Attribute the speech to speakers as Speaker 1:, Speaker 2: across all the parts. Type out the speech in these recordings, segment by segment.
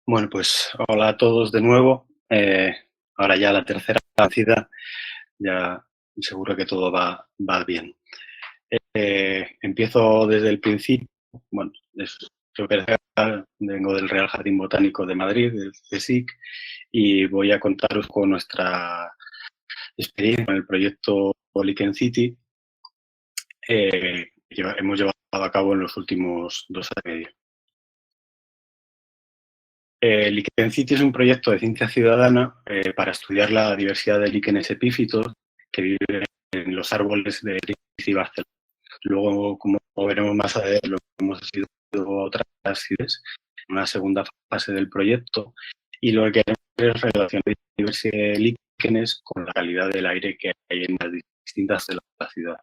Speaker 1: Bueno, pues hola a todos de nuevo. Ahora ya la tercera vencida, ya seguro que todo va bien. Empiezo desde el principio. Bueno, soy Pérez Gazal, vengo del Real Jardín Botánico de Madrid, del CSIC, y voy a contaros con nuestra experiencia con el proyecto Lichen City, que hemos llevado a cabo en los últimos 2 años y medio. Lichen City es un proyecto de ciencia ciudadana para estudiar la diversidad de líquenes epífitos que viven en los árboles de Madrid y Barcelona. Luego, como veremos más adelante, lo hemos ido a otras ciudades en una segunda fase del proyecto, y lo que queremos es relacionar la diversidad de líquenes con la calidad del aire que hay en las distintas zonas de la ciudad.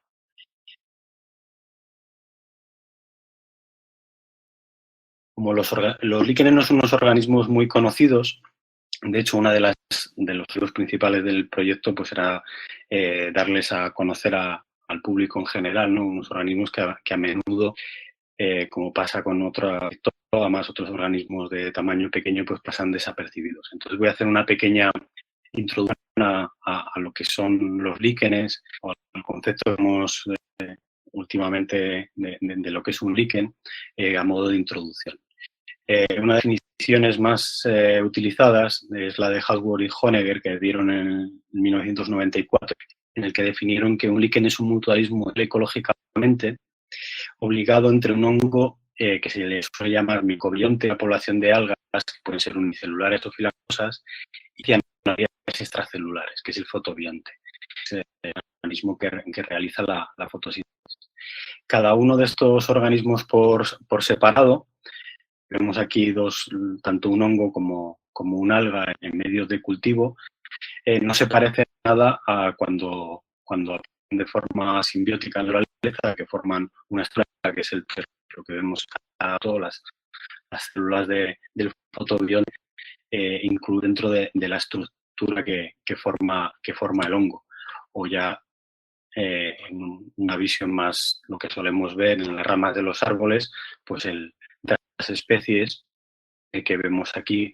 Speaker 1: Como los líquenes no son unos organismos muy conocidos, de hecho, uno de los objetivos principales del proyecto pues era darles a conocer al público en general, ¿no? Unos organismos que a menudo, como pasa con además otros organismos de tamaño pequeño, pues pasan desapercibidos. Entonces voy a hacer una pequeña introducción a lo que son los líquenes, o al concepto que hemos últimamente de lo que es un líquen, a modo de introducción. Una de las definiciones más utilizadas es la de Haworth y Honegger, que dieron en 1994, en el que definieron que un líquen es un mutualismo ecológicamente obligado entre un hongo que se le suele llamar micobionte, una población de algas que pueden ser unicelulares o filamenosas, y cianuarias extracelulares, que es el fotobionte, es el organismo que realiza la fotosíntesis. Cada uno de estos organismos por separado, vemos aquí tanto un hongo como un alga en medios de cultivo, no se parece nada a cuando de forma simbiótica en la naturaleza, que forman una estructura que es lo que vemos a todas las células del fotobión, incluye dentro de la estructura que forma el hongo, o ya en una visión más lo que solemos ver en las ramas de los árboles, pues las especies que vemos aquí,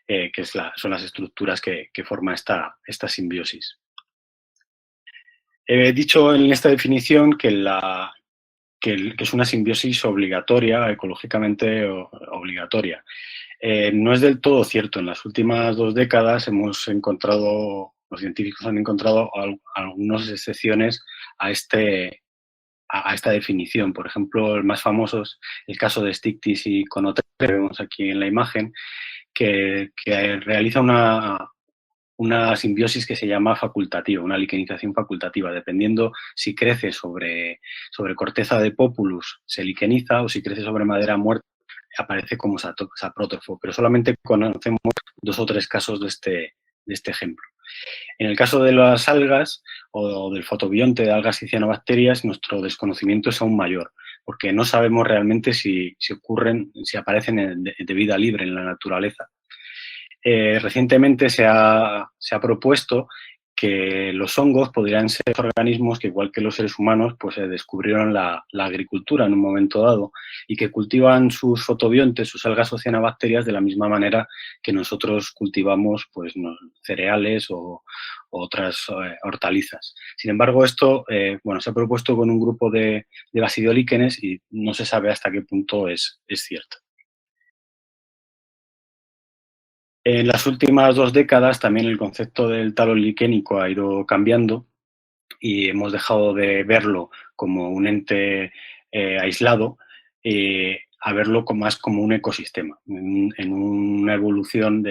Speaker 1: que son las estructuras que forma esta simbiosis. He dicho en esta definición que es una simbiosis obligatoria, ecológicamente obligatoria. No es del todo cierto. En las últimas 2 décadas los científicos han encontrado algunas excepciones a esta definición. Por ejemplo, el más famoso es el caso de Stichting y Conotre, que vemos aquí en la imagen, que realiza una simbiosis que se llama facultativa, una liquenización facultativa. Dependiendo si crece sobre corteza de Populus, se liqueniza, o si crece sobre madera muerta, aparece como saprótrofo. Pero solamente conocemos 2 o 3 casos de este ejemplo. En el caso de las algas o del fotobionte de algas y cianobacterias, nuestro desconocimiento es aún mayor, porque no sabemos realmente si aparecen de vida libre en la naturaleza. Recientemente se ha propuesto que los hongos podrían ser organismos que, igual que los seres humanos, pues descubrieron la agricultura en un momento dado, y que cultivan sus fotobiontes, sus algas o cianobacterias, de la misma manera que nosotros cultivamos pues, cereales o otras hortalizas. Sin embargo, esto se ha propuesto con un grupo de basidiolíquenes y no se sabe hasta qué punto es cierto. En las últimas 2 décadas también el concepto del talo liquénico ha ido cambiando, y hemos dejado de verlo como un ente aislado, a verlo más como un ecosistema, en una evolución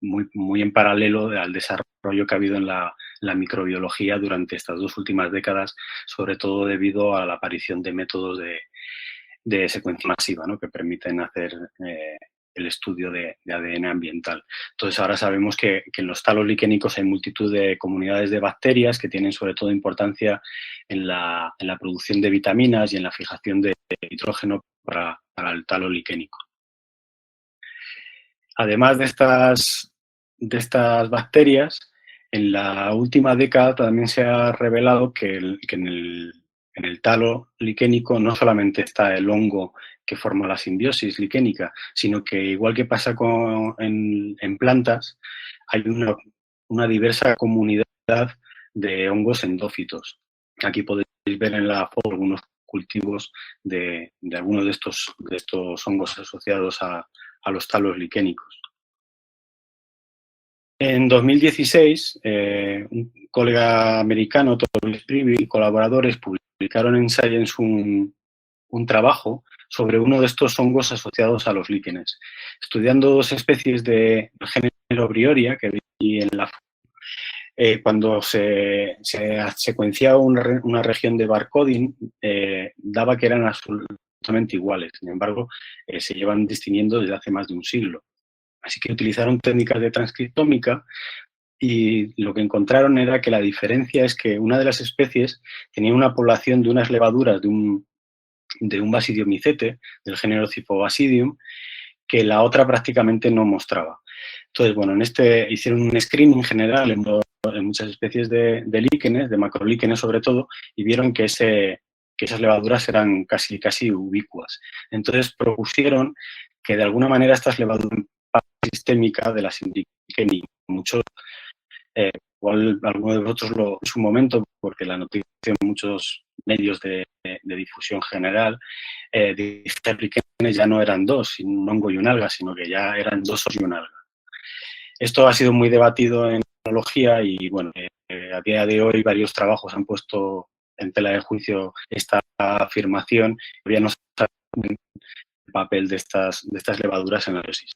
Speaker 1: muy en paralelo al desarrollo que ha habido en la microbiología durante estas 2 últimas décadas, sobre todo debido a la aparición de métodos de secuencia masiva, ¿no? Que permiten hacer el estudio de ADN ambiental. Entonces, ahora sabemos que en los talos liquénicos hay multitud de comunidades de bacterias que tienen sobre todo importancia en la producción de vitaminas y en la fijación de nitrógeno para el talo liquénico. Además de estas bacterias, en la última década también se ha revelado que en en el talo liquénico no solamente está el hongo que forma la simbiosis liquénica, sino que igual que pasa en plantas, hay una diversa comunidad de hongos endófitos. Aquí podéis ver en la foto algunos cultivos de algunos de estos hongos asociados a los talos liquénicos. En 2016, un colega americano, Tobias Privy, y colaboradores publicaron en Science un trabajo sobre uno de estos hongos asociados a los líquenes, estudiando dos especies del género Brioria, que vi en la cuando se secuenciaba una región de Barcoding, daba que eran absolutamente iguales. Sin embargo, se llevan distinguiendo desde hace más de un siglo. Así que utilizaron técnicas de transcriptómica y lo que encontraron era que la diferencia es que una de las especies tenía una población de unas levaduras de un basidiomicete, del género Cyphobasidium, que la otra prácticamente no mostraba. Entonces, bueno, hicieron un screening general en muchas especies de líquenes, de macrolíquenes sobre todo, y vieron que esas levaduras eran casi ubicuas. Entonces propusieron que de alguna manera estas levaduras sistémica de las indiquen, y muchos, igual algunos de vosotros en su momento, porque la noticia en muchos medios de difusión general, estas líquenes ya no eran dos, un hongo y un alga, sino que ya eran dos y un alga. Esto ha sido muy debatido en tecnología y, bueno, a día de hoy varios trabajos han puesto en tela de juicio esta afirmación. Todavía no se sabe el papel de estas levaduras en la biosis.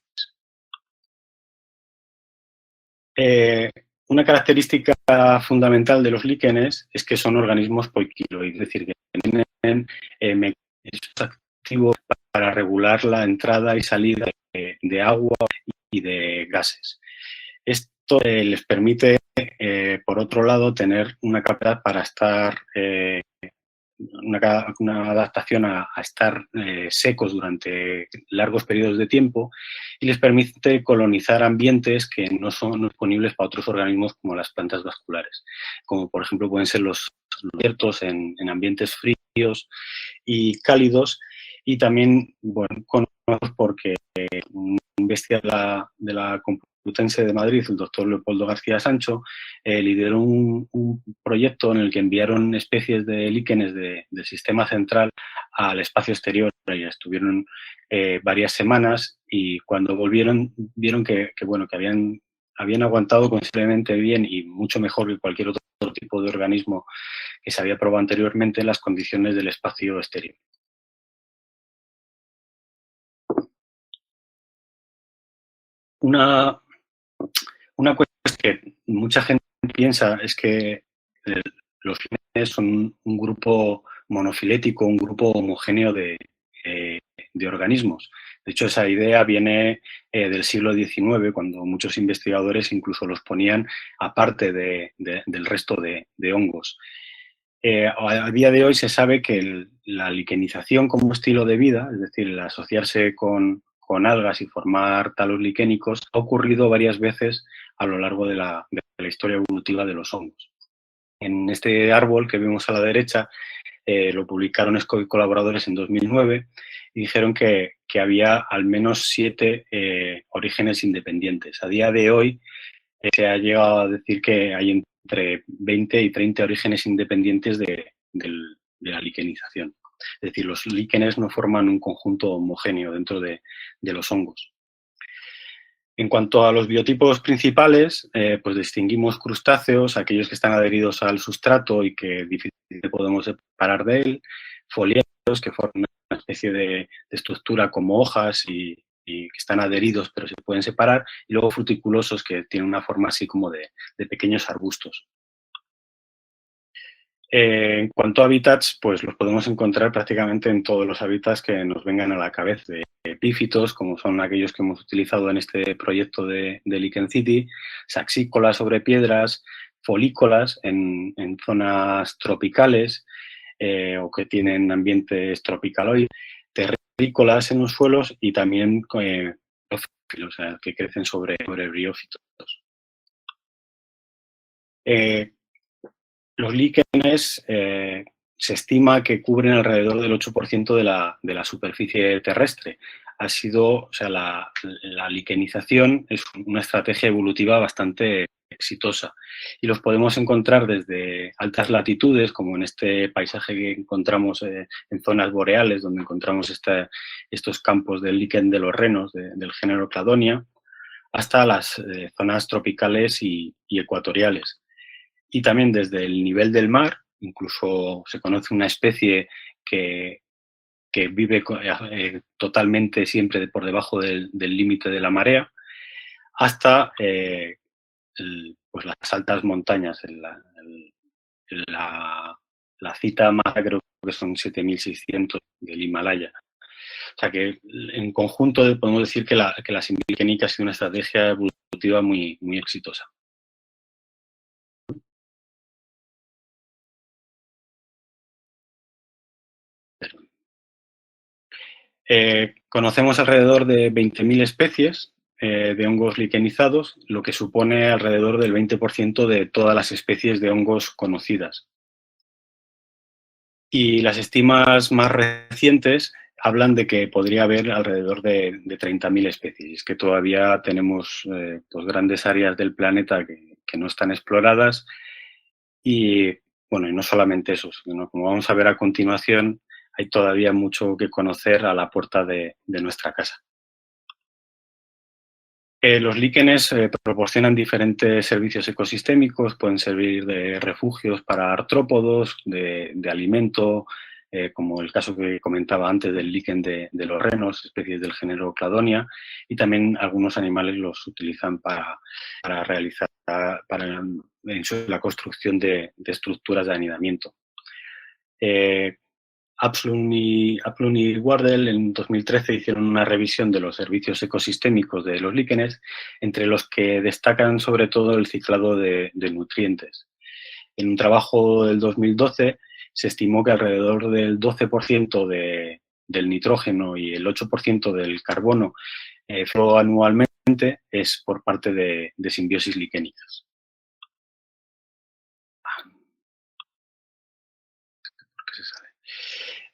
Speaker 1: Una característica fundamental de los líquenes es que son organismos poiquiloides, es decir, que tienen mecanismos activos para regular la entrada y salida de agua y de gases. Esto les permite, por otro lado, tener una capacidad para estar, una adaptación a estar secos durante largos periodos de tiempo y les permite colonizar ambientes que no son disponibles para otros organismos como las plantas vasculares, como por ejemplo pueden ser los desiertos en ambientes fríos y cálidos, y también, bueno, conocidos porque un investigador de la Complutense de Madrid, el doctor Leopoldo García Sancho, lideró un proyecto en el que enviaron especies de líquenes del sistema central al espacio exterior y estuvieron varias semanas, y cuando volvieron vieron que habían aguantado considerablemente bien y mucho mejor que cualquier otro tipo de organismo que se había probado anteriormente en las condiciones del espacio exterior. Una cuestión es que mucha gente piensa es que los líquenes son un grupo monofilético, un grupo homogéneo de organismos. De hecho, esa idea viene del siglo XIX, cuando muchos investigadores incluso los ponían aparte del resto de hongos. A día de hoy se sabe que la liquenización como estilo de vida, es decir, el asociarse con algas y formar talos liquénicos, ha ocurrido varias veces a lo largo de la historia evolutiva de los hongos. En este árbol que vemos a la derecha, lo publicaron Scott y colaboradores en 2009 y dijeron que había al menos 7 orígenes independientes. A día de hoy se ha llegado a decir que hay entre 20 y 30 orígenes independientes de la liquenización. Es decir, los líquenes no forman un conjunto homogéneo dentro de los hongos. En cuanto a los biotipos principales, pues distinguimos crustáceos, aquellos que están adheridos al sustrato y que difícilmente podemos separar de él, foliares, que forman una especie de estructura como hojas y que están adheridos pero se pueden separar, y luego fruticulosos, que tienen una forma así como de pequeños arbustos. En cuanto a hábitats, pues los podemos encontrar prácticamente en todos los hábitats que nos vengan a la cabeza, de epífitos, como son aquellos que hemos utilizado en este proyecto de Lichen City, saxícolas sobre piedras, folícolas en zonas tropicales o que tienen ambientes tropicaloides, terrícolas en los suelos y también o sea, que crecen sobre briófitos. Los líquenes se estima que cubren alrededor del 8% de la superficie terrestre. Ha sido, o sea, la liquenización es una estrategia evolutiva bastante exitosa y los podemos encontrar desde altas latitudes, como en este paisaje que encontramos en zonas boreales, donde encontramos estos campos del líquen de los renos del género Cladonia, hasta las zonas tropicales y ecuatoriales. Y también desde el nivel del mar, incluso se conoce una especie que vive totalmente siempre por debajo del límite de la marea, hasta pues las altas montañas. La cita más creo que son 7.600 del Himalaya. O sea que en conjunto podemos decir que la similiquénica ha sido una estrategia evolutiva muy, muy exitosa. Conocemos alrededor de 20.000 especies de hongos liquenizados, lo que supone alrededor del 20% de todas las especies de hongos conocidas. Y las estimas más recientes hablan de que podría haber alrededor de 30.000 especies, que todavía tenemos pues grandes áreas del planeta que no están exploradas. Y bueno, y no solamente eso, sino como vamos a ver a continuación, hay todavía mucho que conocer a la puerta de nuestra casa. Los líquenes proporcionan diferentes servicios ecosistémicos, pueden servir de refugios para artrópodos, de alimento, como el caso que comentaba antes del líquen de los renos, especies del género Cladonia, y también algunos animales los utilizan para realizar la construcción de estructuras de anidamiento. Aplun y Wardell en 2013 hicieron una revisión de los servicios ecosistémicos de los líquenes, entre los que destacan sobre todo el ciclado de nutrientes. En un trabajo del 2012 se estimó que alrededor del 12% del nitrógeno y el 8% del carbono anualmente es por parte de simbiosis liquénicas.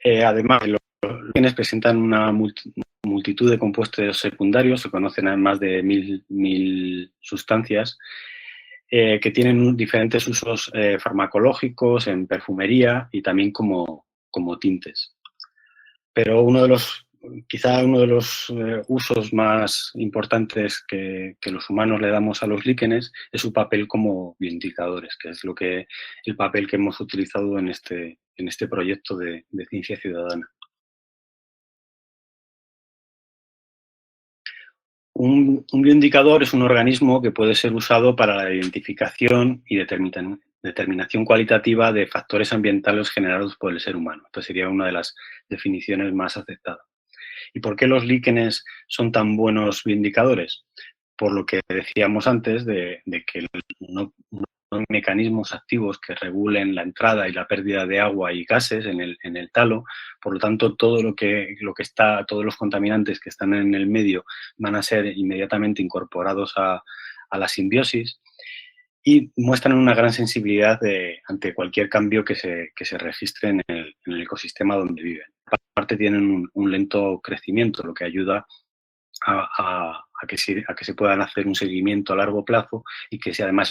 Speaker 1: Además, los líquenes presentan una multitud de compuestos secundarios, se conocen a más de 1.000 sustancias, que tienen diferentes usos farmacológicos, en perfumería y también como tintes. Pero quizá uno de los usos más importantes que los humanos le damos a los líquenes es su papel como bioindicadores, que es el papel que hemos utilizado en este proyecto de ciencia ciudadana. Un bioindicador es un organismo que puede ser usado para la identificación y determinación cualitativa de factores ambientales generados por el ser humano. Esta sería una de las definiciones más aceptadas. ¿Y por qué los líquenes son tan buenos bioindicadores? Por lo que decíamos antes de que no hay mecanismos activos que regulen la entrada y la pérdida de agua y gases en el talo. Por lo tanto, todos los contaminantes que están en el medio van a ser inmediatamente incorporados a la simbiosis y muestran una gran sensibilidad ante cualquier cambio que se registre en el ecosistema donde viven. Aparte, tienen un lento crecimiento, lo que ayuda a que se puedan hacer un seguimiento a largo plazo y que si además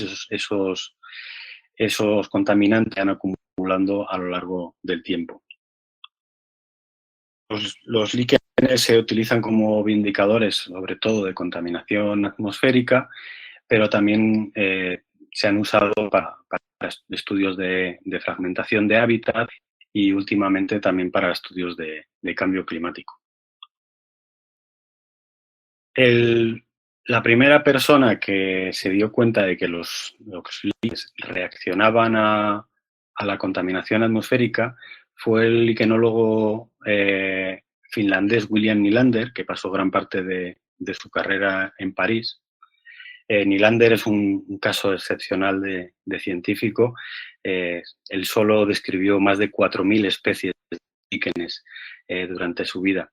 Speaker 1: esos contaminantes van acumulando a lo largo del tiempo. Los líquenes se utilizan como bioindicadores, sobre todo de contaminación atmosférica, pero también se han usado para estudios de fragmentación de hábitat y últimamente también para estudios de cambio climático. La primera persona que se dio cuenta de que los líquenes reaccionaban a la contaminación atmosférica fue el liquenólogo finlandés William Nylander, que pasó gran parte de su carrera en París. Nylander es un caso excepcional de científico. Él solo describió más de 4.000 especies de líquenes durante su vida.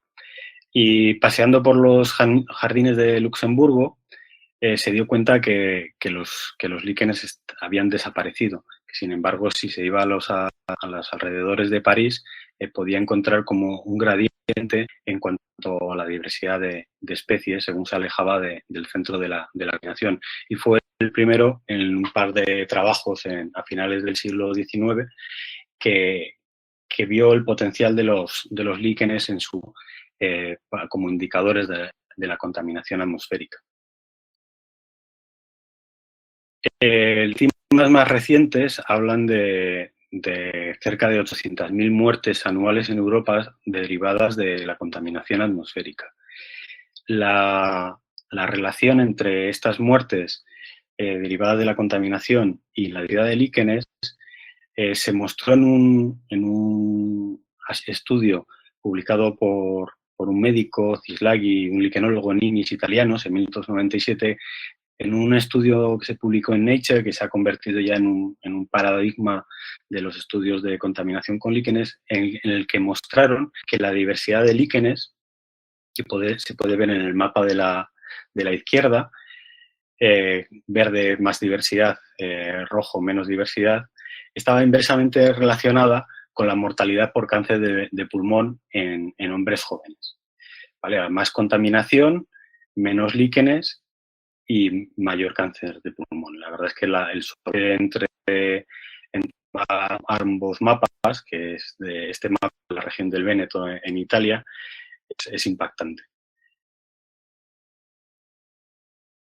Speaker 1: Y paseando por los jardines de Luxemburgo, se dio cuenta que los líquenes habían desaparecido. Sin embargo, si se iba a los alrededores de París, podía encontrar como un gradiente en cuanto a la diversidad de especies según se alejaba del centro de la nación. Y fue el primero en un par de trabajos a finales del siglo XIX que vio el potencial de los líquenes como indicadores de la contaminación atmosférica. Temas más recientes hablan de cerca de 800.000 muertes anuales en Europa derivadas de la contaminación atmosférica. La relación entre estas muertes derivadas de la contaminación y la diversidad de líquenes se mostró en un estudio publicado por un médico, Cislaghi, un liquenólogo ninis italianos, en 1997, en un estudio que se publicó en Nature, que se ha convertido ya en un paradigma de los estudios de contaminación con líquenes, en el que mostraron que la diversidad de líquenes, que se puede ver en el mapa de la izquierda, verde más diversidad, rojo menos diversidad, estaba inversamente relacionada con la mortalidad por cáncer de pulmón en hombres jóvenes. ¿Vale? Más contaminación, menos líquenes y mayor cáncer de pulmón. La verdad es que el soporte entre ambos mapas, que es de este mapa de la región del Véneto en Italia, es impactante.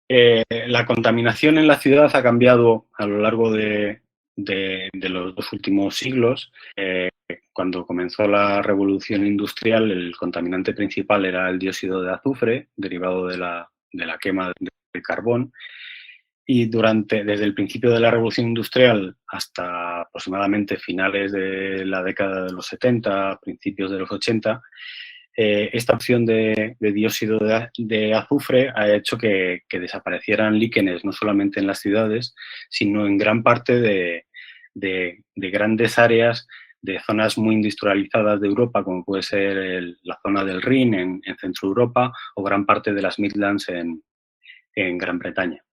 Speaker 1: La contaminación en la ciudad ha cambiado a lo largo de los 2 últimos siglos. Cuando comenzó la revolución industrial, el contaminante principal era el dióxido de azufre, derivado de la quema de carbón. Y desde el principio de la revolución industrial hasta aproximadamente finales de la década de los 70, principios de los 80, esta opción de dióxido de azufre ha hecho que desaparecieran líquenes no solamente en las ciudades, sino en gran parte de grandes áreas de zonas muy industrializadas de Europa, como puede ser la zona del Rin en Centro Europa o gran parte de las Midlands en Gran Bretaña.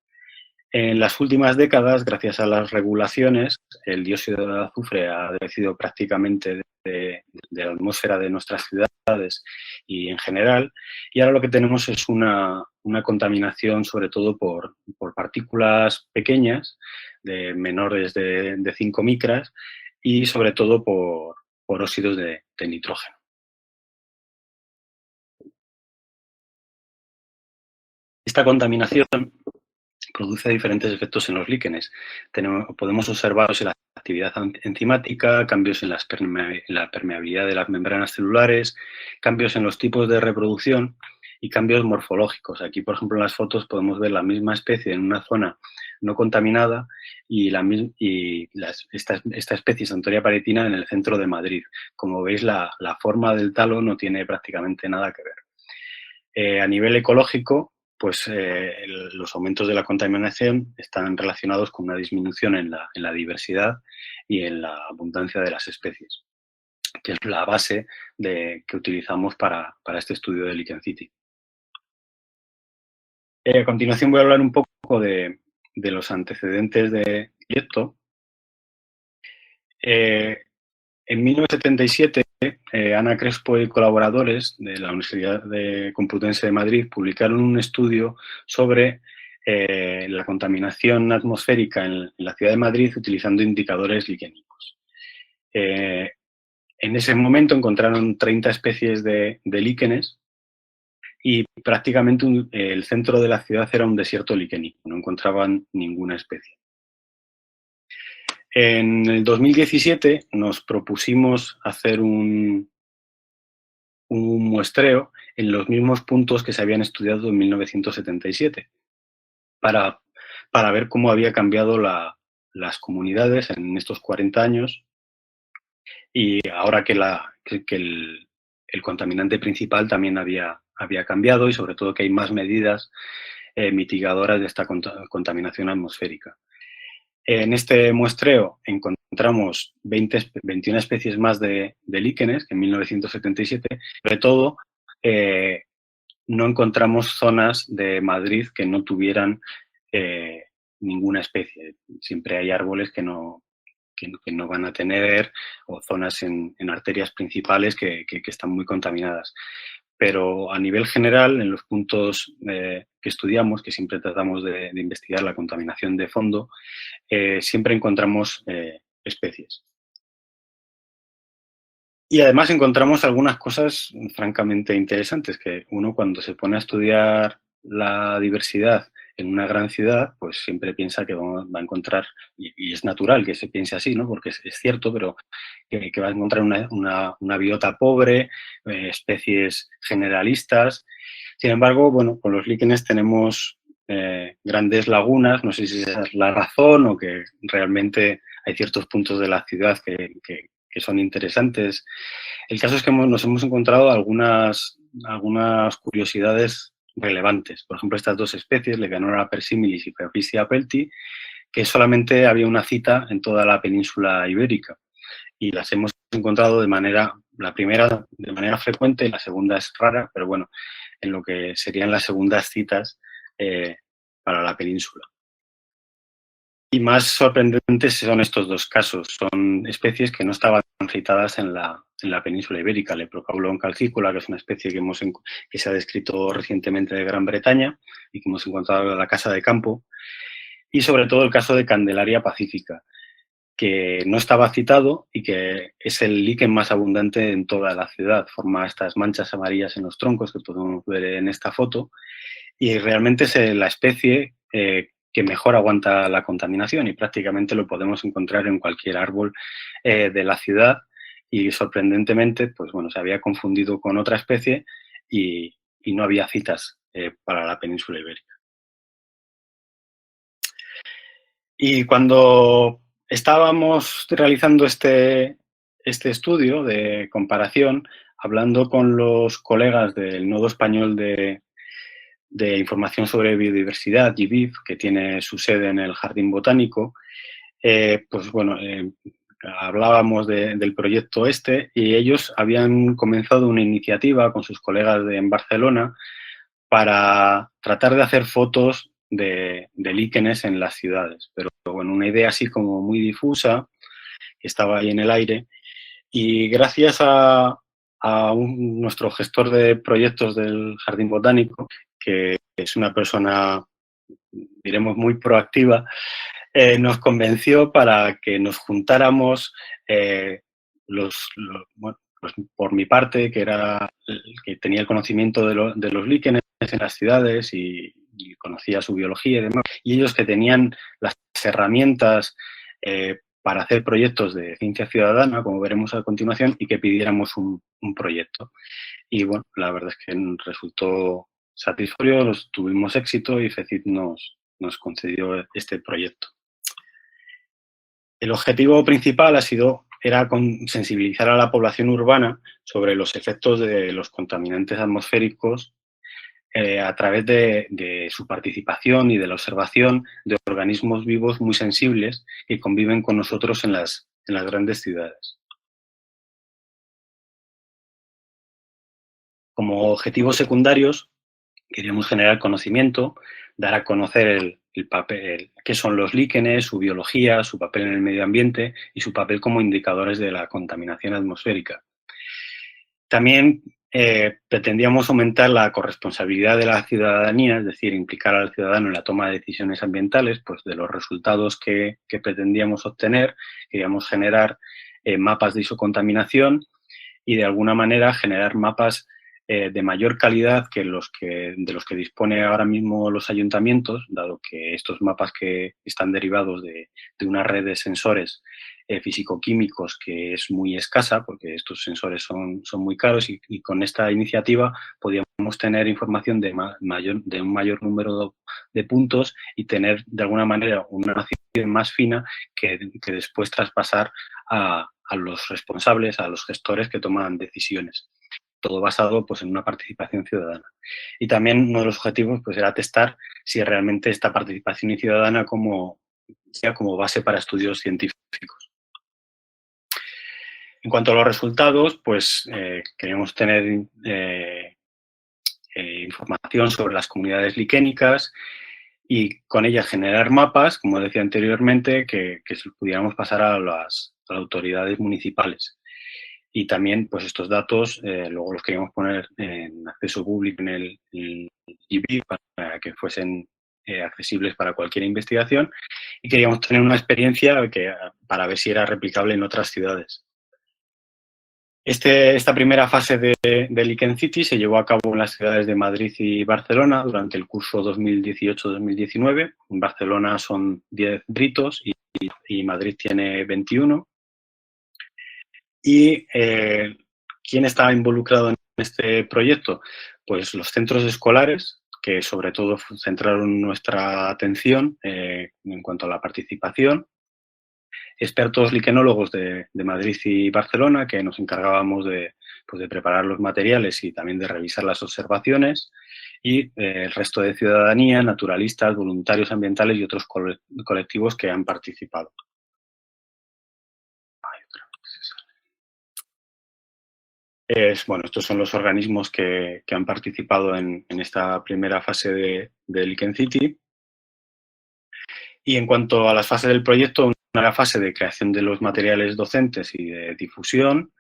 Speaker 1: En las últimas décadas, gracias a las regulaciones, el dióxido de azufre ha desaparecido prácticamente de la atmósfera de nuestras ciudades y en general, y ahora lo que tenemos es una contaminación sobre todo por partículas pequeñas, de menores de 5 micras, y sobre todo por óxidos de nitrógeno. Esta contaminación produce diferentes efectos en los líquenes. Podemos observarlos en la actividad enzimática, cambios en la permeabilidad de las membranas celulares, cambios en los tipos de reproducción y cambios morfológicos. Aquí, por ejemplo, en las fotos podemos ver la misma especie en una zona no contaminada y esta especie, Santoria parietina, en el centro de Madrid. Como veis, la forma del talo no tiene prácticamente nada que ver. A nivel ecológico, pues los aumentos de la contaminación están relacionados con una disminución en la diversidad y en la abundancia de las especies, que es la base que utilizamos para este estudio de Lichen City. A continuación voy a hablar un poco de los antecedentes del proyecto. En 1977, Ana Crespo y colaboradores de la Universidad Complutense de Madrid publicaron un estudio sobre la contaminación atmosférica en la ciudad de Madrid utilizando indicadores liquénicos. En ese momento encontraron 30 especies de líquenes y prácticamente el centro de la ciudad era un desierto liquénico, no encontraban ninguna especie. En el 2017 nos propusimos hacer un muestreo en los mismos puntos que se habían estudiado en 1977 para ver cómo había cambiado las comunidades en estos 40 años y ahora que el contaminante principal también había cambiado y sobre todo que hay más medidas mitigadoras de esta contaminación atmosférica. En este muestreo encontramos 21 especies más de líquenes que en 1977, sobre todo no encontramos zonas de Madrid que no tuvieran ninguna especie. Siempre hay árboles que no van a tener, o zonas en arterias principales que están muy contaminadas. Pero a nivel general, en los puntos que estudiamos, que siempre tratamos de investigar la contaminación de fondo, siempre encontramos especies. Y además encontramos algunas cosas francamente interesantes, que uno cuando se pone a estudiar la diversidad en una gran ciudad, pues siempre piensa que va a encontrar, y es natural que se piense así, ¿no? Porque es cierto, pero que va a encontrar una biota pobre, especies generalistas. Sin embargo, bueno, con los líquenes tenemos grandes lagunas, no sé si esa es la razón o que realmente hay ciertos puntos de la ciudad que son interesantes. El caso es que nos hemos encontrado algunas curiosidades relevantes. Por ejemplo, estas dos especies, Lecanora persimilis y Fabricia pelti, que solamente había una cita en toda la península ibérica. Y las hemos encontrado la primera de manera frecuente, la segunda es rara, pero bueno, en lo que serían las segundas citas para la península. Y más sorprendentes son estos dos casos. Son especies que no estaban citadas en la península ibérica. Leprocaulon calcícola, que es una especie que se ha descrito recientemente de Gran Bretaña y que hemos encontrado en la casa de campo. Y sobre todo el caso de Candelaria pacífica, que no estaba citado y que es el líquen más abundante en toda la ciudad. Forma estas manchas amarillas en los troncos que podemos ver en esta foto. Y realmente es la especie que mejor aguanta la contaminación y prácticamente lo podemos encontrar en cualquier árbol de la ciudad y sorprendentemente, pues bueno, se había confundido con otra especie y no había citas para la península ibérica. Y cuando estábamos realizando este estudio de comparación, hablando con los colegas del Nodo Español de Información sobre Biodiversidad, GBIF, que tiene su sede en el Jardín Botánico, pues bueno, hablábamos del proyecto y ellos habían comenzado una iniciativa con sus colegas en Barcelona para tratar de hacer fotos de líquenes en las ciudades, pero bueno, una idea así como muy difusa, que estaba ahí en el aire, y gracias a nuestro gestor de proyectos del Jardín Botánico, que es una persona, diremos, muy proactiva, nos convenció para que nos juntáramos bueno, pues por mi parte, que era el que tenía el conocimiento de los líquenes en las ciudades y conocía su biología y demás, y ellos que tenían las herramientas para hacer proyectos de ciencia ciudadana, como veremos a continuación, y que pidiéramos un proyecto. Y bueno, la verdad es que resultó satisfactorio, tuvimos éxito y FECIT nos concedió este proyecto. El objetivo principal era sensibilizar a la población urbana sobre los efectos de los contaminantes atmosféricos a través de su participación y de la observación de organismos vivos muy sensibles que conviven con nosotros en las grandes ciudades. Como objetivos secundarios, queríamos generar conocimiento, dar a conocer el papel, qué son los líquenes, su biología, su papel en el medio ambiente y su papel como indicadores de la contaminación atmosférica. También pretendíamos aumentar la corresponsabilidad de la ciudadanía, es decir, implicar al ciudadano en la toma de decisiones ambientales, pues de los resultados que pretendíamos obtener. Queríamos generar mapas de isocontaminación y de alguna manera generar mapas de mayor calidad que de los que dispone ahora mismo los ayuntamientos, dado que estos mapas que están derivados de una red de sensores físico-químicos que es muy escasa, porque estos sensores son muy caros y con esta iniciativa podíamos tener información de un mayor número de puntos y tener de alguna manera una navegación más fina que después traspasar a los responsables, a los gestores que toman decisiones. Todo basado pues, en una participación ciudadana. Y también uno de los objetivos pues, era testar si realmente esta participación ciudadana sea como base para estudios científicos. En cuanto a los resultados, pues queremos tener información sobre las comunidades liquénicas y con ellas generar mapas, como decía anteriormente, que pudiéramos pasar a las autoridades municipales. Y también, pues estos datos luego los queríamos poner en acceso público en el GB para que fuesen accesibles para cualquier investigación y queríamos tener una experiencia para ver si era replicable en otras ciudades. Esta primera fase de Lichen City se llevó a cabo en las ciudades de Madrid y Barcelona durante el curso 2018-2019. En Barcelona son 10 distritos y Madrid tiene 21. ¿Y quién estaba involucrado en este proyecto? Pues los centros escolares, que sobre todo centraron nuestra atención en cuanto a la participación, expertos liquenólogos de Madrid y Barcelona, que nos encargábamos pues de preparar los materiales y también de revisar las observaciones, y el resto de ciudadanía, naturalistas, voluntarios ambientales y otros colectivos que han participado. Bueno, estos son los organismos que han participado en esta primera fase de Lichen City. Y en cuanto a las fases del proyecto, una fase de creación de los materiales docentes y de difusión,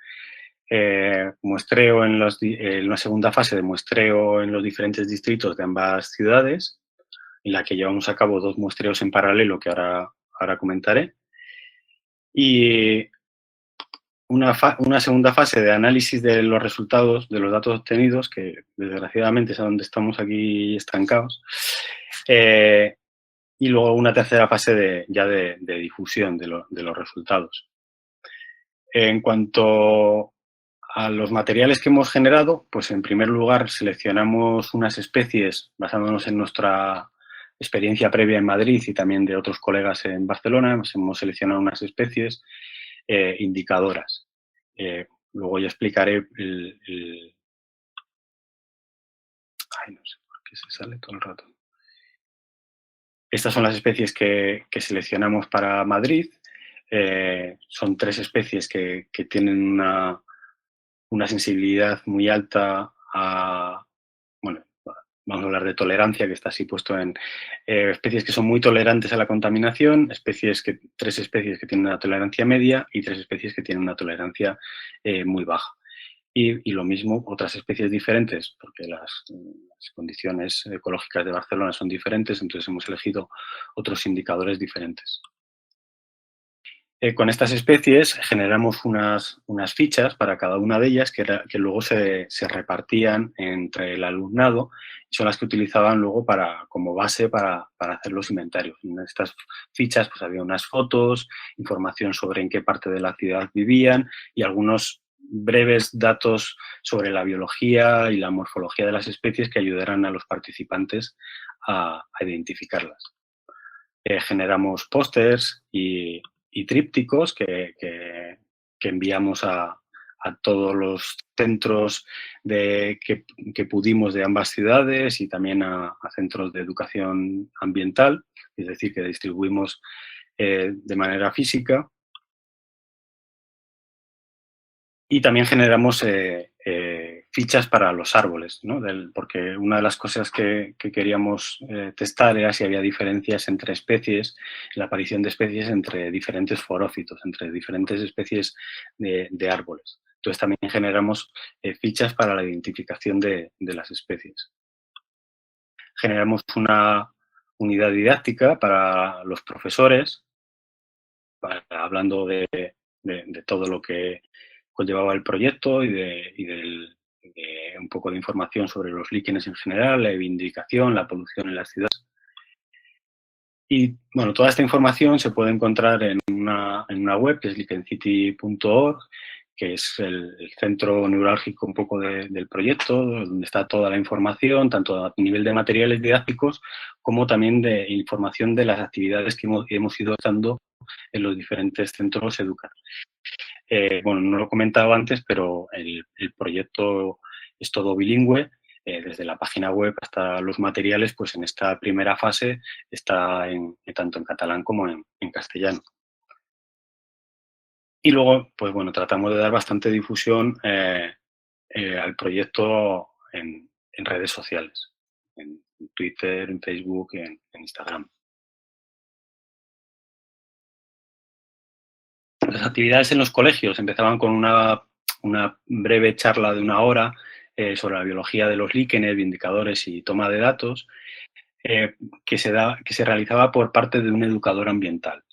Speaker 1: muestreo en una segunda fase de muestreo en los diferentes distritos de ambas ciudades, en la que llevamos a cabo 2 muestreos en paralelo que ahora comentaré. Y una segunda fase de análisis de los resultados, de los datos obtenidos, que desgraciadamente es a donde estamos aquí estancados. Y luego una tercera fase ya de difusión de los resultados. En cuanto a los materiales que hemos generado, pues en primer lugar seleccionamos unas especies basándonos en nuestra experiencia previa en Madrid y también de otros colegas en Barcelona. Hemos seleccionado unas especies indicadoras. Luego ya explicaré Ay, no sé por qué se sale todo el rato. Estas son las especies que seleccionamos para Madrid. Son 3 especies que tienen una sensibilidad muy alta a, bueno, vamos a hablar de tolerancia, que está así puesto en especies que son muy tolerantes a la contaminación, 3 especies que tienen una tolerancia media y 3 especies que tienen una tolerancia muy baja. Y lo mismo otras especies diferentes, porque las condiciones ecológicas de Barcelona son diferentes, entonces hemos elegido otros indicadores diferentes. Con estas especies generamos unas fichas para cada una de ellas que luego se repartían entre el alumnado y son las que utilizaban luego como base para hacer los inventarios. En estas fichas pues, había unas fotos, información sobre en qué parte de la ciudad vivían y algunos breves datos sobre la biología y la morfología de las especies que ayudaran a los participantes a identificarlas. Generamos pósters y trípticos que enviamos a todos los centros que pudimos de ambas ciudades y también a centros de educación ambiental, es decir, que distribuimos de manera física. Y también generamos fichas para los árboles, ¿no? Porque una de las cosas que queríamos testar era si había diferencias entre especies, la aparición de especies entre diferentes forófitos, entre diferentes especies de árboles. Entonces también generamos fichas para la identificación de las especies. Generamos una unidad didáctica para los profesores, hablando de todo lo que conllevaba el proyecto y de un poco de información sobre los líquenes en general, la vindicación, la polución en las ciudades. Y bueno, toda esta información se puede encontrar en una web que es lichencity.org, que es el centro neurálgico un poco del proyecto, donde está toda la información, tanto a nivel de materiales didácticos como también de información de las actividades que hemos ido dando en los diferentes centros educativos. Bueno, no lo he comentado antes, pero el proyecto es todo bilingüe, desde la página web hasta los materiales, pues en esta primera fase está tanto en catalán como en castellano. Y luego, pues bueno, tratamos de dar bastante difusión al proyecto en redes sociales, en Twitter, en Facebook, en Instagram. Las actividades en los colegios empezaban con una breve charla de 1 hora sobre la biología de los líquenes, indicadores y toma de datos, eh, que se realizaba por parte de un educador ambiental.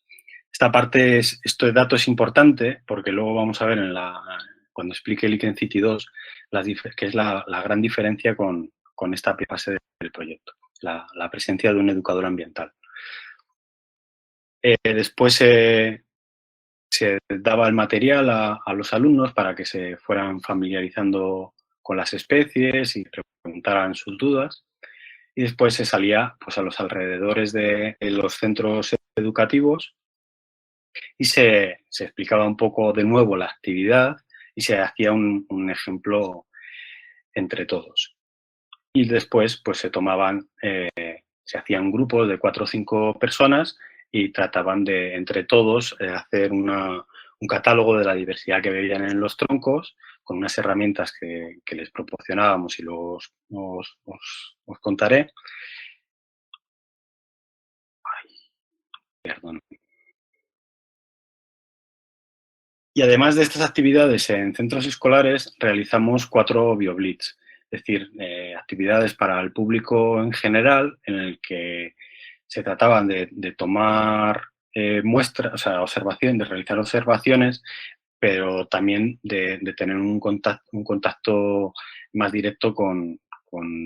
Speaker 1: Este dato es importante porque luego vamos a ver cuando explique Lichen City 2 que es la gran diferencia con esta fase del proyecto, la presencia de un educador ambiental. Después se daba el material a los alumnos para que se fueran familiarizando con las especies y preguntaran sus dudas. Y después se salía pues, a los alrededores de los centros educativos y se explicaba un poco de nuevo la actividad y se hacía un ejemplo entre todos. Y después pues se hacían grupos de 4 o 5 personas y trataban de, entre todos, hacer un catálogo de la diversidad que veían en los troncos con unas herramientas que les proporcionábamos y luego os contaré. Perdón. Y además de estas actividades en centros escolares, realizamos 4 BioBlitz, es decir, actividades para el público en general, en el que se trataban de tomar muestras, o sea, de realizar observaciones, pero también de tener un contacto más directo con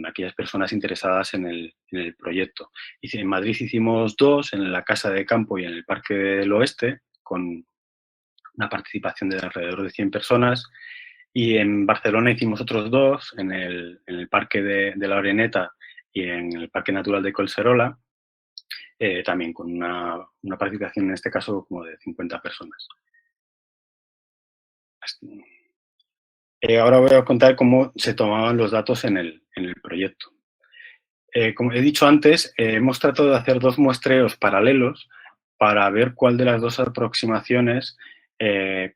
Speaker 1: aquellas personas interesadas en el proyecto. Y en Madrid hicimos 2, en la Casa de Campo y en el Parque del Oeste, con una participación de alrededor de 100 personas. Y en Barcelona hicimos otros 2, en el Parque de la Oreneta y en el Parque Natural de Collserola, también con una participación en este caso como de 50 personas. Ahora voy a contar cómo se tomaban los datos en el proyecto. Como he dicho antes, hemos tratado de hacer 2 muestreos paralelos para ver cuál de las 2 aproximaciones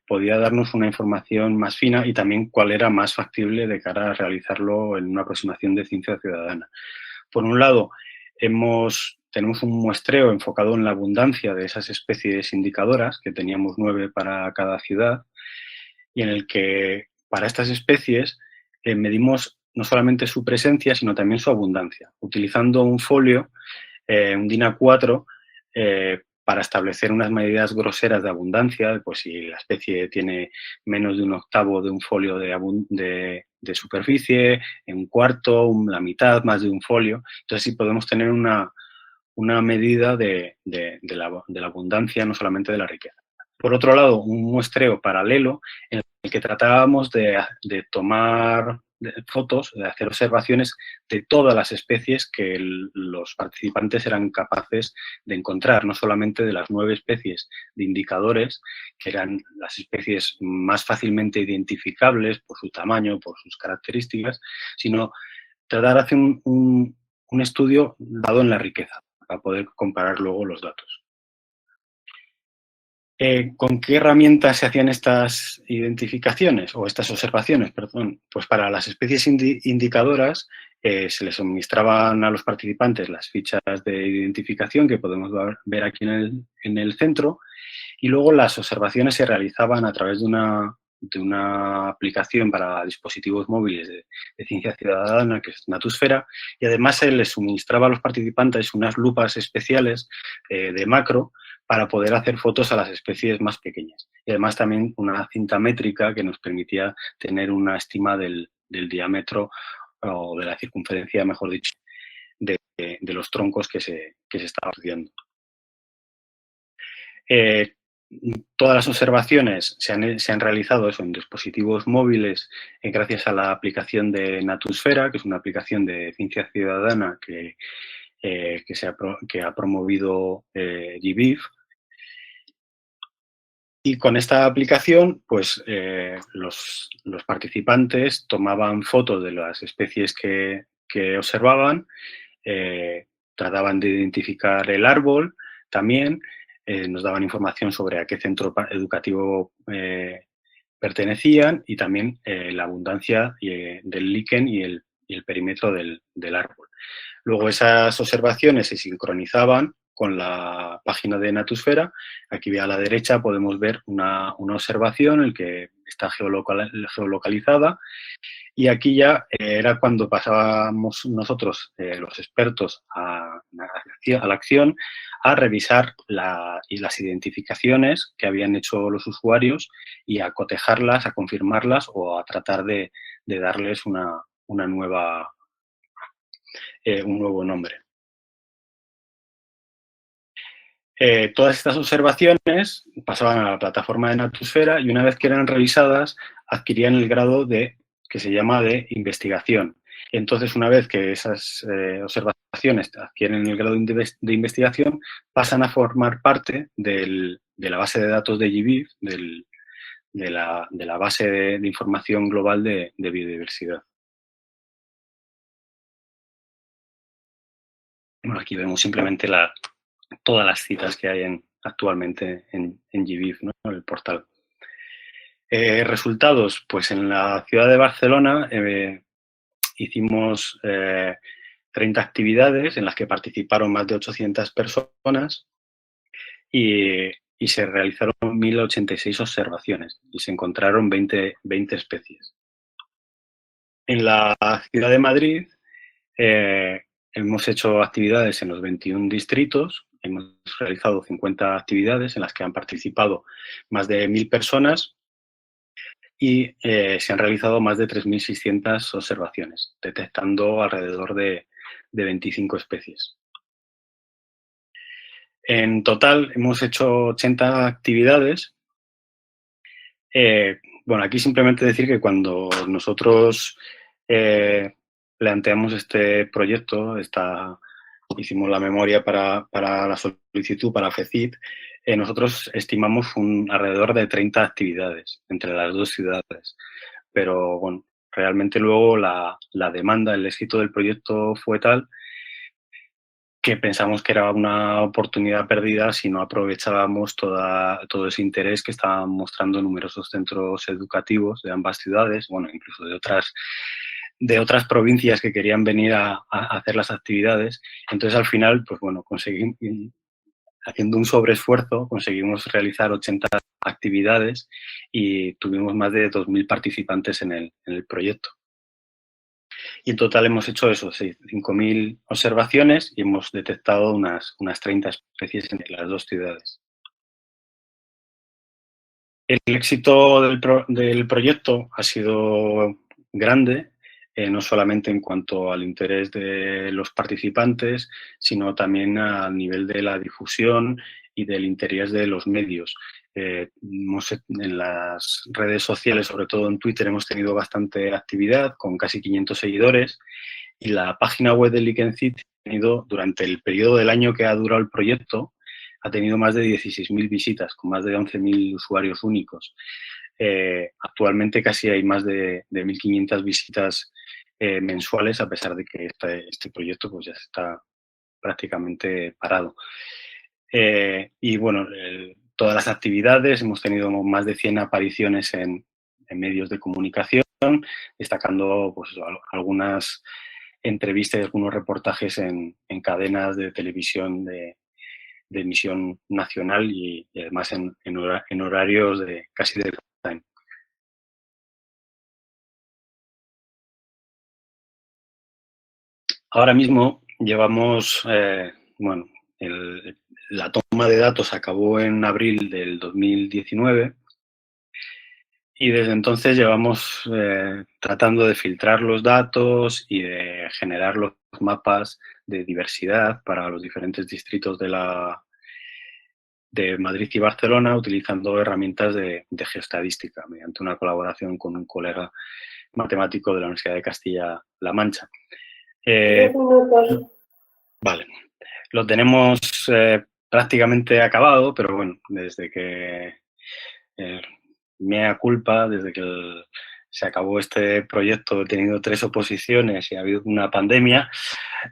Speaker 1: podía darnos una información más fina y también cuál era más factible de cara a realizarlo en una aproximación de ciencia ciudadana. Por un lado, tenemos un muestreo enfocado en la abundancia de esas especies indicadoras, que teníamos 9 para cada ciudad, y en el que para estas especies medimos no solamente su presencia, sino también su abundancia, utilizando un folio, un DIN A4, para establecer unas medidas groseras de abundancia, pues si la especie tiene menos de 1/8 de un folio de superficie, un cuarto, la mitad, más de un folio. Entonces sí podemos tener una medida de la abundancia, no solamente de la riqueza. Por otro lado, un muestreo paralelo en el que tratábamos de tomar fotos, de hacer observaciones de todas las especies que los participantes eran capaces de encontrar, no solamente de las 9 especies de indicadores, que eran las especies más fácilmente identificables por su tamaño, por sus características, sino tratar de hacer un estudio dado en la riqueza, para poder comparar luego los datos. ¿Con qué herramientas se hacían estas identificaciones o estas observaciones? Perdón. Pues para las especies indicadoras se les suministraban a los participantes las fichas de identificación que podemos ver aquí en el centro, y luego las observaciones se realizaban a través de una aplicación para dispositivos móviles de ciencia ciudadana, que es Natusfera, y además se les suministraba a los participantes unas lupas especiales de macro para poder hacer fotos a las especies más pequeñas. Y además también una cinta métrica que nos permitía tener una estima del diámetro o de la circunferencia, mejor dicho, de los troncos que se estaban estudiando. Todas las observaciones se han realizado en dispositivos móviles gracias a la aplicación de Natusfera, que es una aplicación de ciencia ciudadana que ha promovido GBIF. Y con esta aplicación, pues los participantes tomaban fotos de las especies que observaban, trataban de identificar el árbol también, nos daban información sobre a qué centro educativo pertenecían y también la abundancia del líquen y el perímetro del árbol. Luego esas observaciones se sincronizaban con la página de Natusfera. Aquí a la derecha podemos ver una observación en que está geolocalizada, y aquí ya era cuando pasábamos nosotros, los expertos, a la acción, a revisar las identificaciones que habían hecho los usuarios y a cotejarlas, a confirmarlas o a tratar de darles un nuevo nombre. Todas estas observaciones pasaban a la plataforma de Natusfera y una vez que eran revisadas adquirían el grado que se llama de investigación. Entonces, una vez que esas observaciones adquieren el grado de investigación, pasan a formar parte de la base de datos de GBIF, de la base de información global de biodiversidad. Bueno, aquí vemos simplemente todas las citas que hay actualmente en GBIF, ¿no? El portal. Resultados, pues en la ciudad de Barcelona hicimos 30 actividades en las que participaron más de 800 personas y se realizaron 1.086 observaciones y se encontraron 20 especies. En la ciudad de Madrid hemos hecho actividades en los 21 distritos, hemos realizado 50 actividades en las que han participado más de 1.000 personas y se han realizado más de 3.600 observaciones, detectando alrededor de 25 especies. En total hemos hecho 80 actividades. Bueno, aquí simplemente decir que cuando nosotros planteamos este proyecto, hicimos la memoria para la solicitud, para FECIT, nosotros estimamos alrededor de 30 actividades entre las dos ciudades. Pero bueno, realmente luego la demanda, el éxito del proyecto fue tal que pensamos que era una oportunidad perdida si no aprovechábamos todo ese interés que estaban mostrando numerosos centros educativos de ambas ciudades, bueno, incluso de otras provincias que querían venir a hacer las actividades. Entonces, al final, pues bueno, haciendo un sobreesfuerzo, conseguimos realizar 80 actividades y tuvimos más de 2.000 participantes en el proyecto. Y en total hemos hecho eso, 5.000 observaciones y hemos detectado unas 30 especies en las dos ciudades. El éxito del proyecto ha sido grande, no solamente en cuanto al interés de los participantes, sino también a nivel de la difusión y del interés de los medios. En las redes sociales, sobre todo en Twitter, hemos tenido bastante actividad, con casi 500 seguidores, y la página web de Liquencit ha tenido, durante el periodo del año que ha durado el proyecto, ha tenido más de 16.000 visitas, con más de 11.000 usuarios únicos. Actualmente casi hay más de 1.500 visitas mensuales, a pesar de que este proyecto pues ya está prácticamente parado. Y bueno, todas las actividades, hemos tenido más de 100 apariciones en medios de comunicación, destacando pues, algunas entrevistas y algunos reportajes en cadenas de televisión de emisión nacional y además en horarios casi de time. Ahora mismo llevamos, bueno, la toma de datos acabó en abril del 2019 y desde entonces llevamos tratando de filtrar los datos y de generar los mapas de diversidad para los diferentes distritos de Madrid y Barcelona, utilizando herramientas de geostadística mediante una colaboración con un colega matemático de la Universidad de Castilla-La Mancha. Vale, lo tenemos prácticamente acabado, pero bueno, desde que mea culpa, desde que se acabó este proyecto, he tenido 3 oposiciones y ha habido una pandemia,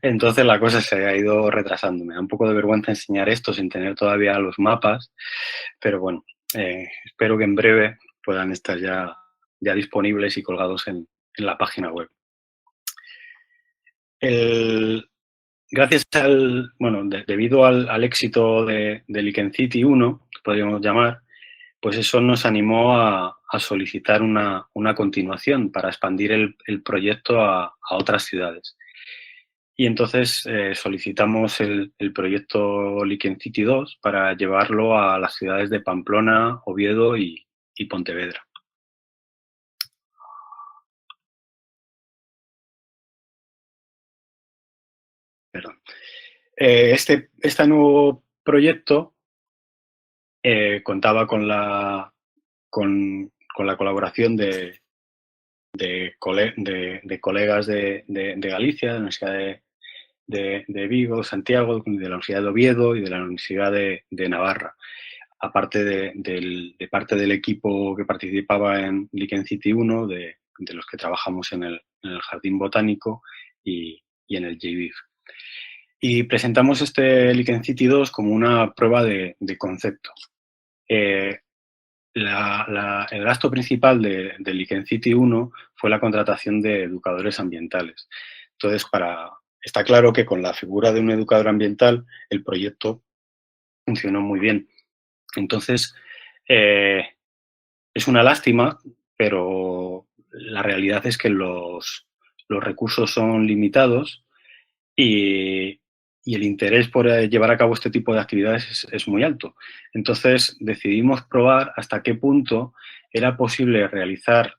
Speaker 1: entonces la cosa se ha ido retrasando. Me da un poco de vergüenza enseñar esto sin tener todavía los mapas, pero bueno, espero que en breve puedan estar ya disponibles y colgados en la página web. El, Gracias al, bueno, debido al éxito de Lichen City 1, podríamos llamar, pues eso nos animó a solicitar una continuación para expandir el proyecto a otras ciudades. Y entonces solicitamos el proyecto Lichen City 2 para llevarlo a las ciudades de Pamplona, Oviedo y Pontevedra. Perdón. Este nuevo proyecto contaba con la colaboración de colegas de Galicia, de la Universidad de Vigo, Santiago, de la Universidad de Oviedo y de la Universidad de Navarra, aparte de parte del equipo que participaba en Lichen City 1, de los que trabajamos en el Jardín Botánico y en el JBIF. Y presentamos este Lichen City 2 como una prueba de concepto. Eh, el gasto principal de Lichen City 1 fue la contratación de educadores ambientales. Entonces, está claro que con la figura de un educador ambiental el proyecto funcionó muy bien. Entonces, eh, es una lástima, pero la realidad es que los recursos son limitados y, y el interés por llevar a cabo este tipo de actividades es muy alto. Entonces decidimos probar hasta qué punto era posible realizar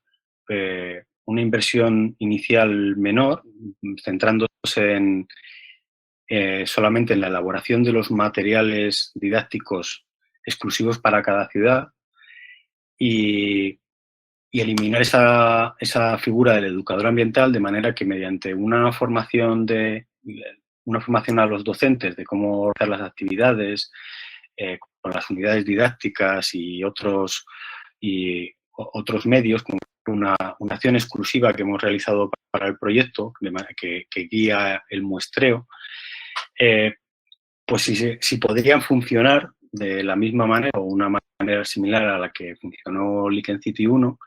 Speaker 1: una inversión inicial menor, centrándose solamente en la elaboración de los materiales didácticos exclusivos para cada ciudad y, y eliminar esa figura del educador ambiental de manera que mediante una formación a los docentes de cómo hacer las actividades, con las unidades didácticas y otros medios, como una acción exclusiva que hemos realizado para el proyecto, que guía el muestreo, eh, pues si podrían funcionar de la misma manera o una manera similar a la que funcionó Lichen City 1,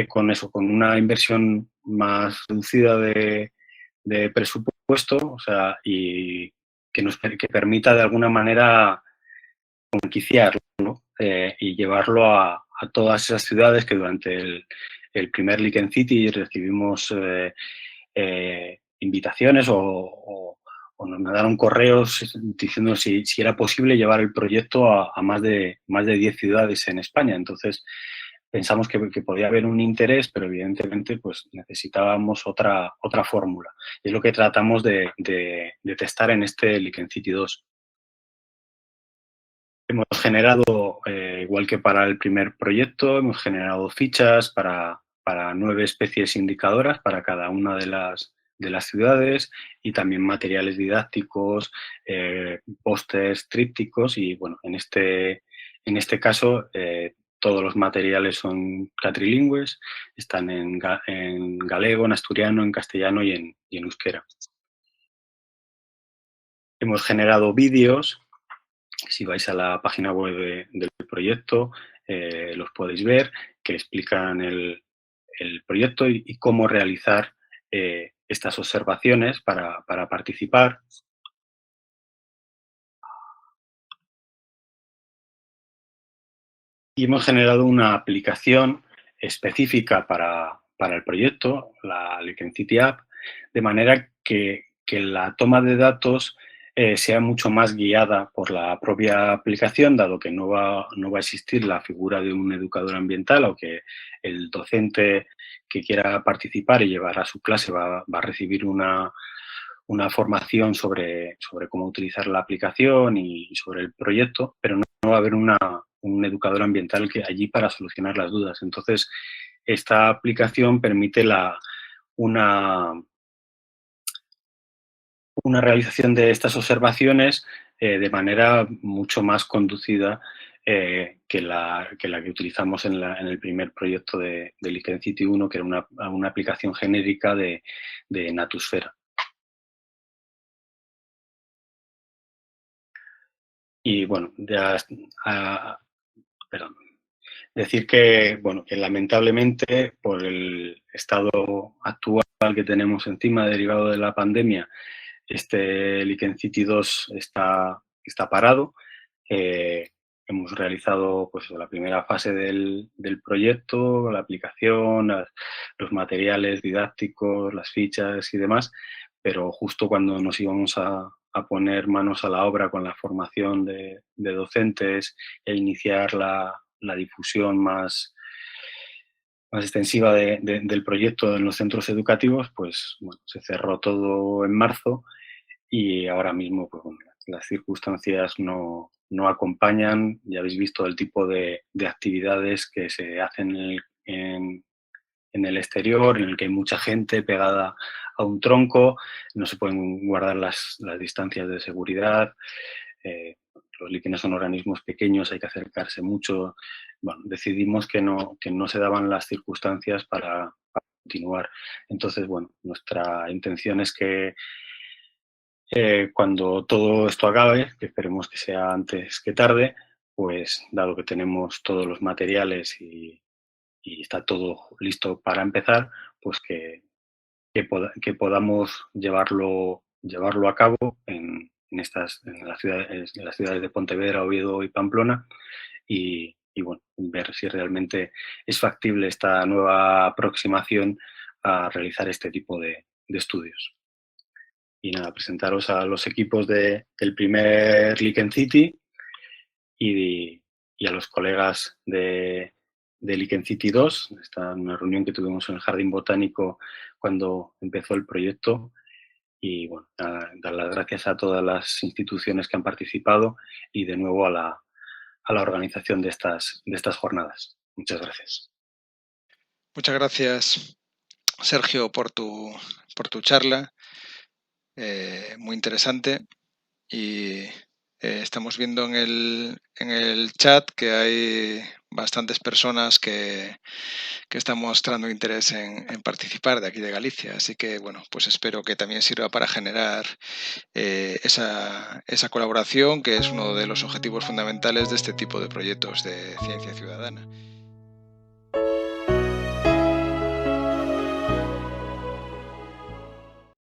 Speaker 1: con una inversión más reducida de presupuesto, o sea, y que permita de alguna manera franquiciarlo, ¿no? Y llevarlo a todas esas ciudades que durante el primer Lichen City recibimos invitaciones o nos mandaron correos diciendo si era posible llevar el proyecto a más de 10 ciudades en España. Entonces, pensamos que podía haber un interés, pero evidentemente pues necesitábamos otra fórmula. Y es lo que tratamos de testar en este Lichen City 2. Hemos generado, igual que para el primer proyecto, hemos generado fichas para 9 especies indicadoras para cada una de las ciudades y también materiales didácticos, pósters, trípticos y, bueno, en este caso todos los materiales son catrilingües, están en galego, en asturiano, en castellano y en euskera. Hemos generado vídeos. Si vais a la página web del proyecto, los podéis ver, que explican el proyecto y cómo realizar estas observaciones para participar. Y hemos generado una aplicación específica para el proyecto, la Lichen City App, de manera que la toma de datos sea mucho más guiada por la propia aplicación, dado que no va a existir la figura de un educador ambiental, o que el docente que quiera participar y llevar a su clase va a recibir una formación sobre cómo utilizar la aplicación y sobre el proyecto, pero no va a haber un educador ambiental allí para solucionar las dudas. Entonces, esta aplicación permite una, una realización de estas observaciones de manera mucho más conducida que la que utilizamos en el primer proyecto de Lichen City 1, que era una aplicación genérica de Natusfera. Y bueno, ya, perdón. Decir que, bueno, que lamentablemente por el estado actual que tenemos encima derivado de la pandemia, este Lichen City 2 está parado. Hemos realizado pues, la primera fase del proyecto, la aplicación, los materiales didácticos, las fichas y demás, pero justo cuando nos íbamos a poner manos a la obra con la formación de docentes e iniciar la difusión más extensiva del proyecto en los centros educativos, pues bueno, se cerró todo en marzo y ahora mismo pues, bueno, las circunstancias no acompañan. Ya habéis visto el tipo de actividades que se hacen en el exterior, en el que hay mucha gente pegada a un tronco, no se pueden guardar las distancias de seguridad. Los líquenes son organismos pequeños, hay que acercarse mucho. Bueno, decidimos que no se daban las circunstancias para continuar. Entonces, bueno, nuestra intención es que cuando todo esto acabe, que esperemos que sea antes que tarde, pues dado que tenemos todos los materiales y está todo listo para empezar, pues que podamos llevarlo a cabo en las ciudades de Pontevedra, Oviedo y Pamplona y bueno, ver si realmente es factible esta nueva aproximación a realizar este tipo de estudios. Y nada, presentaros a los equipos del primer Lichen City y a los colegas de Lichen City 2. Esta una reunión que tuvimos en el Jardín Botánico cuando empezó el proyecto. Y bueno, dar las gracias a todas las instituciones que han participado y de nuevo a la organización de estas jornadas. Muchas gracias.
Speaker 2: Muchas gracias, Sergio, por tu charla, muy interesante. Y estamos viendo en el chat que hay bastantes personas que están mostrando interés en participar de aquí de Galicia. Así que, bueno, pues espero que también sirva para generar esa colaboración, que es uno de los objetivos fundamentales de este tipo de proyectos de ciencia ciudadana.